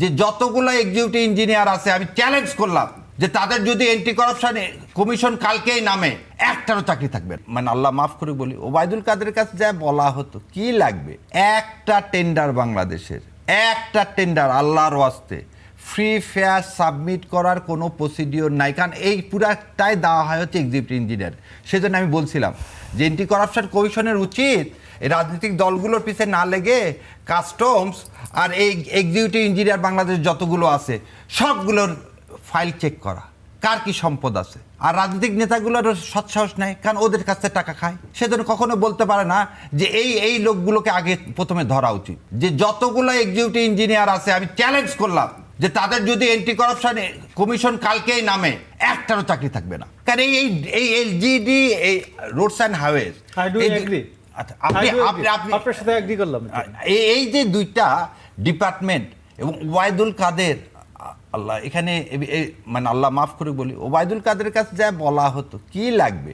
যে যতগুলো executive engineer আছে আমি চ্যালেঞ্জ করলাম যে তাদের যদি এন্টি কারাপশন কমিশন কালকেই নামে একটারও চাকরি থাকবে না। মানে আল্লাহ মাফ করে বলি, ওবায়দুল কাদের কাছে যা বলা হতো কি লাগবে, একটা টেন্ডার বাংলাদেশের, একটা টেন্ডার আল্লাহর ওয়াস্তে ফ্রি ফেয়ার সাবমিট করার কোনো প্রসিডিওর নাই, কারণ এই পুরাটাই দেওয়া হয় হচ্ছে এক্সিকিউটিভ ইঞ্জিনিয়ার। সেজন্য আমি বলছিলাম যে এন্টি করাপশন কমিশনের উচিত এই রাজনৈতিক দলগুলোর পিছনে না লেগে কাস্টমস আর এই এক্সিকিউটিভ ইঞ্জিনিয়ার বাংলাদেশ যতগুলো আছে সবগুলোর ফাইল চেক করা, কার কি সম্পদ আছে। আর রাজনৈতিক নেতাগুলোর সৎসাহস নেয়, কারণ ওদের কাছ থেকে টাকা খায়, সেজন্য কখনো বলতে পারে না যে এই লোকগুলোকে আগে প্রথমে ধরা উচিত। যে যতগুলো এক্সিকিউটিভ ইঞ্জিনিয়ার আছে আমি চ্যালেঞ্জ করলাম যে তাদের যদি এন্টি কারাপশন কমিশন কালকেই নামে একটারও চাকরি থাকবে না, কারণ এই এলজিডি, এই রোডস অ্যান্ড হাইওয়েজ, আপনার সাথে এগ্রি করলাম। এই যে দুইটা ডিপার্টমেন্ট এবং ওবায়দুল কাদের, আল্লাহ এখানে মানে আল্লাহ মাফ করে বলি, ওবায়দুল কাদের কাছে যা বলা হতো কি লাগবে,